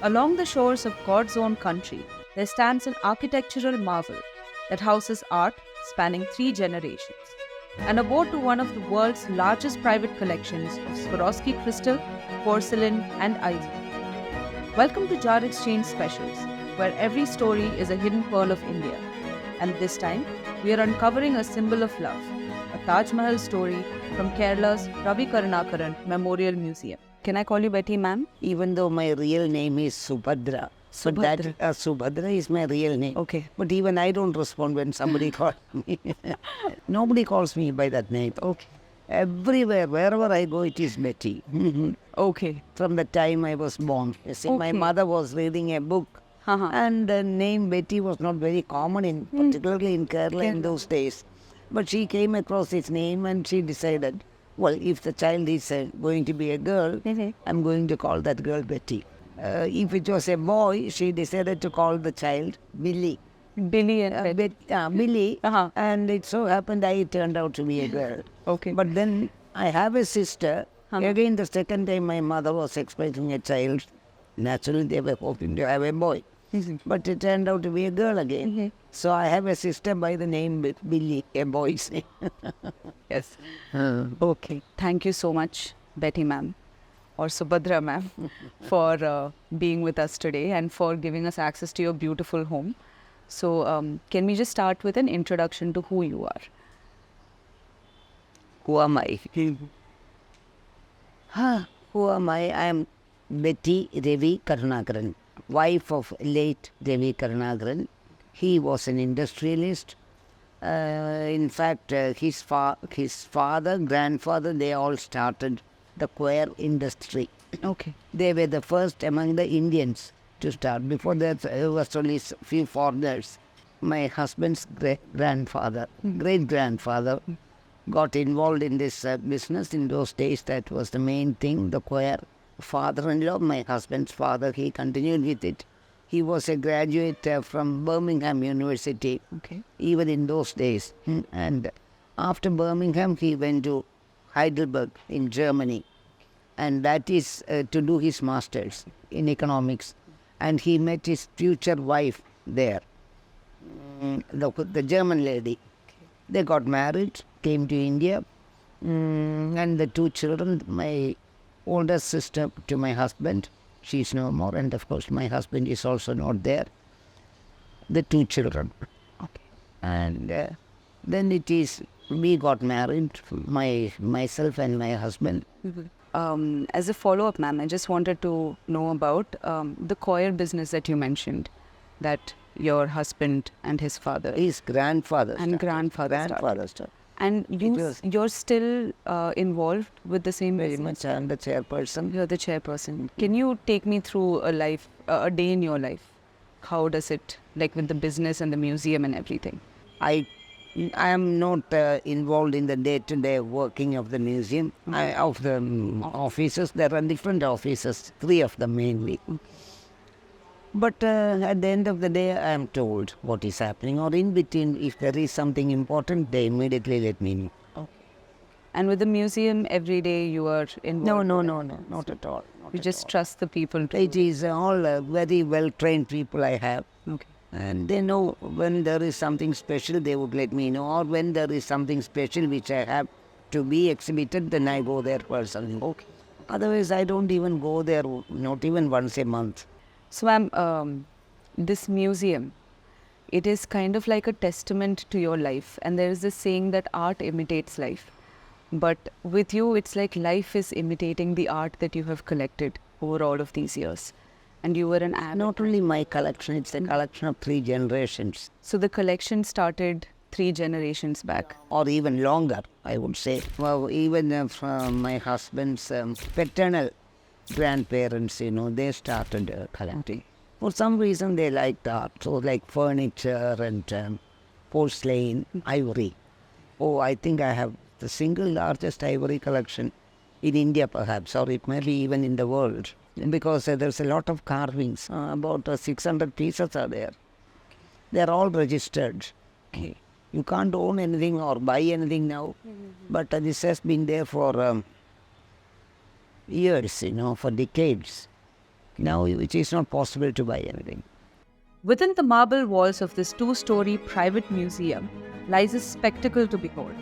Along the shores of God's own country, there stands an architectural marvel that houses art spanning 3 generations, an abode to one of the world's largest private collections of Swarovski crystal, porcelain, and ivory. Welcome to JarXchange Specials, where every story is a hidden pearl of India. And this time, we are uncovering a symbol of love, a Taj Mahal story from Kerala's Revi Karuna Karan Memorial Museum. Can I call you Betty, ma'am? Even though my real name is Subhadra. But that Subhadra is my real name. Okay. But even I don't respond when somebody calls me. Nobody calls me by that name. Okay. Everywhere, wherever I go, it is Betty. Okay. From the time I was born. You see, my mother was reading a book. And the name Betty was not very common, particularly in Kerala in those days. But she came across its name and she decided, well, if the child is going to be a girl, I'm going to call that girl Betty. If it was a boy, she decided to call the child Billy. Billy and Billy. And it so happened I turned out to be a girl. Okay. But then I have a sister. Again, the second time my mother was expecting a child, naturally they were hoping to have a boy. But it turned out to be a girl again. So I have a sister by the name Billy, a boy's name. Yes. Okay. Thank you so much, Betty ma'am, or Subhadra ma'am, for being with us today and for giving us access to your beautiful home. So can we just start with an introduction to who you are? Who am I? Who am I? I am Betty Revi KarunaKaran, wife of late Revi KarunaKaran. He was an industrialist. In fact, his father, grandfather, they all started the coir industry. Okay. They were the first among the Indians to start. Before that, there was only few foreigners. My husband's great-grandfather got involved in this business. In those days, that was the main thing, the coir. Father-in-law, my husband's father, he continued with it. He was a graduate from Birmingham University, even in those days. And after Birmingham, he went to Heidelberg in Germany. And that is to do his master's in economics. And he met his future wife there, the German lady. They got married, came to India, and the 2 children, my older sister to my husband, she's no more, and of course my husband is also not there. The 2 children. Okay. And then it is, we got married, myself and my husband. As a follow-up, ma'am, I just wanted to know about the coir business that you mentioned, that your husband and his father. His grandfather And grandfather started. And you're still involved with the same Very business? much. I am the chairperson. You're the chairperson. Can you take me through a day in your life? How does it, like with the business and the museum and everything? I am not involved in the day-to-day working of the museum, of the offices. There are different offices, 3 of them mainly. But at the end of the day, I am told what is happening, or in between, if there is something important, they immediately let me know. Okay. And with the museum, every day you are involved? No, not at all. You just trust the people? It is all very well-trained people I have. Okay. And they know when there is something special, they would let me know. Or when there is something special which I have to be exhibited, then I go there personally. Okay. Otherwise, I don't even go there, not even once a month. So, ma'am, this museum, it is kind of like a testament to your life. And there is this saying that art imitates life. But with you, it's like life is imitating the art that you have collected over all of these years. And you were an avid. Not only my collection, it's a collection of 3 generations. So the collection started 3 generations back. Or even longer, I would say. Well, even from my husband's paternal grandparents, they started collecting. For some reason, they liked art. So like furniture and porcelain, ivory. Oh, I think I have the single largest ivory collection in India perhaps, or it may be even in the world. Because there's a lot of carvings, about 600 pieces are there. They're all registered. Okay. You can't own anything or buy anything now, but this has been there for years, for decades. Now it is not possible to buy anything. Within the marble walls of this 2-story private museum lies a spectacle to behold.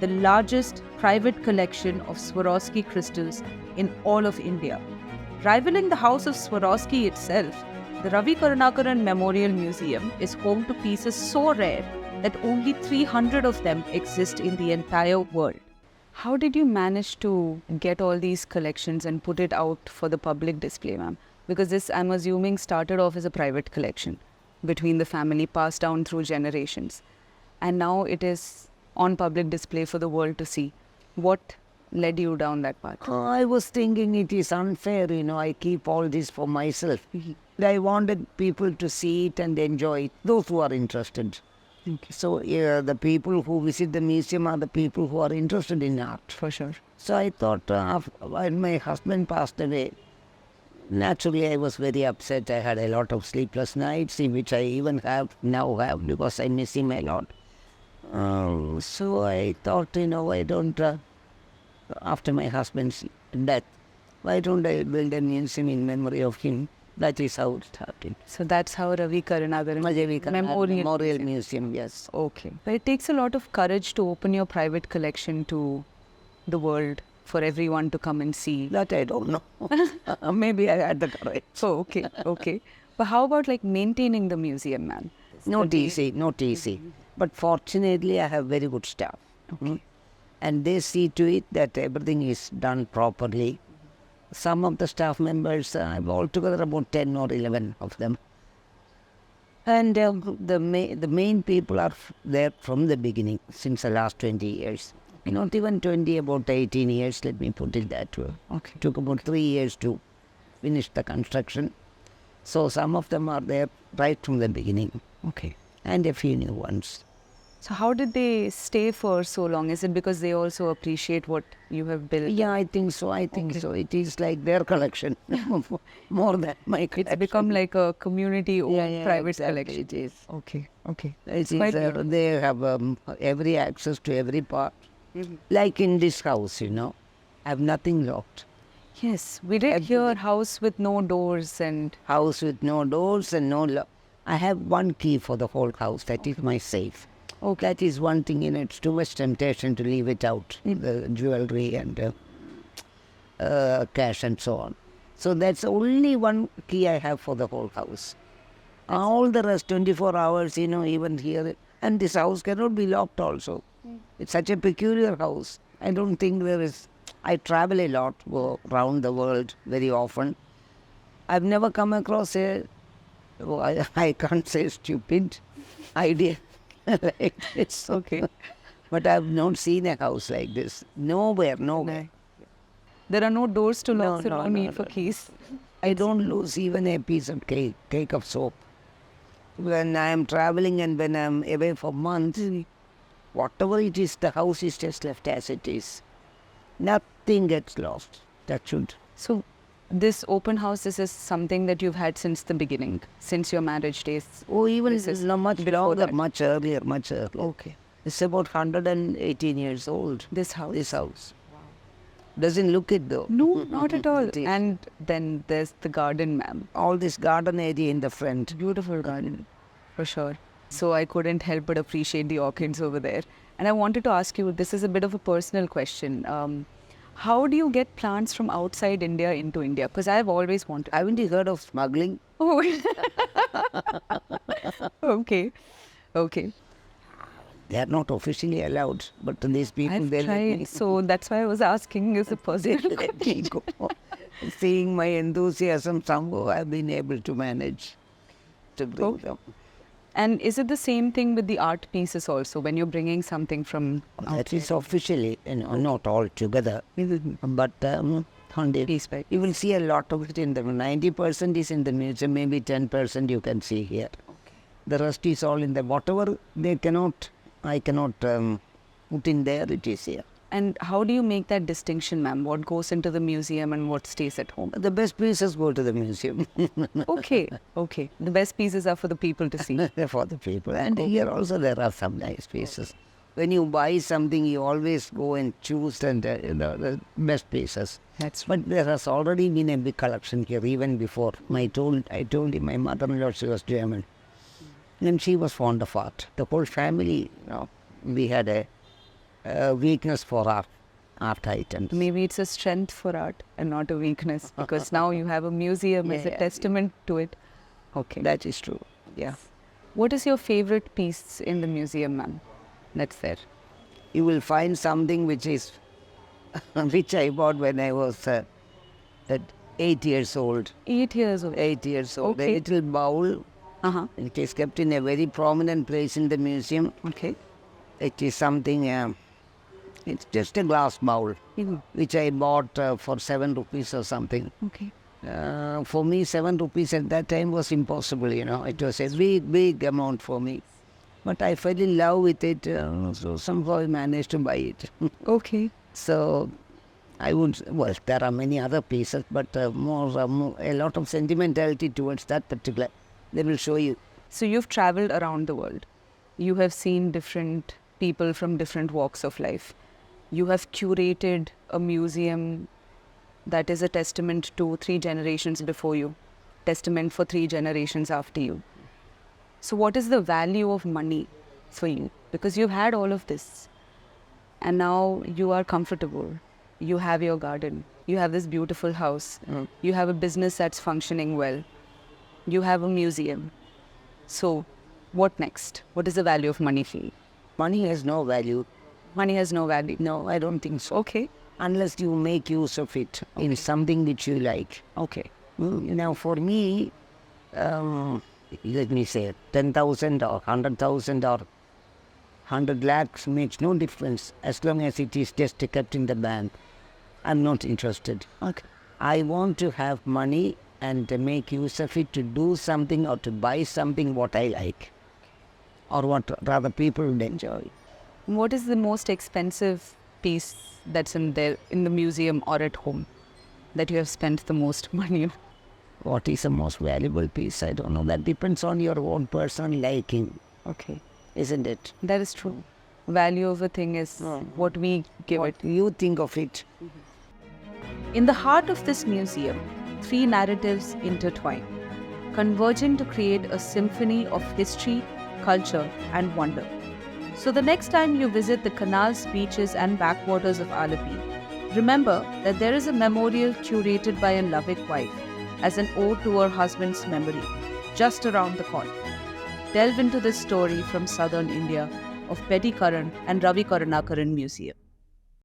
The largest private collection of Swarovski crystals in all of India. Rivaling the house of Swarovski itself, the Revi Karuna Memorial Museum is home to pieces so rare that only 300 of them exist in the entire world. How did you manage to get all these collections and put it out for the public display, ma'am? Because this, I'm assuming, started off as a private collection between the family, passed down through generations. And now it is on public display for the world to see. What led you down that path? I was thinking it is unfair, I keep all this for myself. I wanted people to see it and enjoy it, those who are interested. Okay. So the people who visit the museum are the people who are interested in art. For sure. So I thought when my husband passed away, naturally I was very upset. I had a lot of sleepless nights, in which I even now have, because I miss him a lot. So I thought, why don't, after my husband's death, why don't I build a museum in memory of him? That is how it started. So that's how Revi KarunaKaran Memorial Museum, yes. Okay. But it takes a lot of courage to open your private collection to the world for everyone to come and see. That I don't know. Maybe I had the courage. Oh, okay, okay. But how about maintaining the museum, ma'am? Not easy. But fortunately, I have very good staff. Okay. And they see to it that everything is done properly. Some of the staff members, I have altogether about 10 or 11 of them. And the main people are there from the beginning, since the last 20 years. Not even 20, about 18 years, let me put it that way. Okay. Took about 3 years to finish the construction. So some of them are there right from the beginning. Okay. And a few new ones. So how did they stay for so long? Is it because they also appreciate what you have built? Yeah, I think so. So. It is like their collection, more than my collection. It's become like a community-owned private exactly, collection. It is. Okay. They have every access to every part. Like in this house, I have nothing locked. Yes, we did hear house with no doors and... House with no doors and no lock. I have one key for the whole house. That is my safe. Okay. That is one thing, it's too much temptation to leave it out, the jewelry and cash and so on. So that's only one key I have for the whole house. All the rest, 24 hours, even here. And this house cannot be locked also. It's such a peculiar house. I don't think there is... I travel a lot, go around the world very often. I've never come across I can't say stupid idea like this. Okay. But I've not seen a house like this. Nowhere. There are no doors to lock, so no need for no. keys. I don't lose even a piece of cake of soap. When I am traveling and when I am away for months, whatever it is, the house is just left as it is. Nothing gets lost. That should. So this open house, this is something that you've had since the beginning, since your marriage days? Oh, even this is not much before longer, that. much earlier. Okay. It's about 118 years old. This house? This house. Wow. Doesn't look it though. No, not at all. It is. And then there's the garden, ma'am. All this garden area in the front. Beautiful garden, for sure. So I couldn't help but appreciate the orchids over there. And I wanted to ask you, this is a bit of a personal question. How do you get plants from outside India into India? Because I've always wanted. Haven't you heard of smuggling? Oh, okay. They are not officially allowed, but these people, I've they let me, tried. So that's why I was asking, is a personal they let me go. Seeing my enthusiasm, somehow I've been able to manage to bring them. And is it the same thing with the art pieces also, when you're bringing something from That is officially, not all together, but piece by you will see a lot of it in the 90% is in the museum, maybe 10% you can see here. Okay. The rest is all in the whatever I cannot put in there, it is here. And how do you make that distinction, ma'am? What goes into the museum and what stays at home? The best pieces go to the museum. Okay. The best pieces are for the people to see. For the people. And here also there are some nice pieces. when you buy something, you always go and choose the best pieces. But there has already been a big collection here even before. I told you, my mother-in-law, she was German. And she was fond of art. The whole family, we had a weakness for art items. Maybe it's a strength for art and not a weakness, because now you have a museum as a testament to it. Okay. That is true. Yeah. What is your favorite piece in the museum, ma'am? That's there. You will find something which I bought when I was at 8 years old. 8 years old. 8 years old. Okay. A little bowl. It is kept in a very prominent place in the museum. Okay. It is something, it's just a glass bowl, which I bought for 7 rupees or something. Okay. For me, 7 rupees at that time was impossible, It was a big amount for me. But I fell in love with it, so somehow I managed to buy it. Okay. So there are many other pieces, but a lot of sentimentality towards that particular. They will show you. So you've traveled around the world. You have seen different people from different walks of life. You have curated a museum that is a testament to 3 generations before you, testament for 3 generations after you. So what is the value of money for you? Because you've had all of this and now you are comfortable. You have your garden. You have this beautiful house. You have a business that's functioning well. You have a museum. So what next? What is the value of money for you? Money has no value. Money has no value. No, I don't think so. Okay. Unless you make use of it in something which you like. Okay. Now for me, let me say 10,000 or 100,000 or 100 lakhs makes no difference as long as it is just kept in the bank. I'm not interested. Okay. I want to have money and to make use of it to do something or to buy something what I like or what rather people would enjoy. What is the most expensive piece that's in the museum or at home that you have spent the most money on? What is the most valuable piece? I don't know. That depends on your own personal liking. Okay. Isn't it? That is true. Value of a thing is what we give it. What you think of it. In the heart of this museum, 3 narratives intertwine, converging to create a symphony of history, culture, and wonder. So the next time you visit the canals, beaches, and backwaters of Alappuzha, remember that there is a memorial curated by a loving wife as an ode to her husband's memory, just around the corner. Delve into this story from southern India of Betty Karan and Revi Karuna Karan Museum.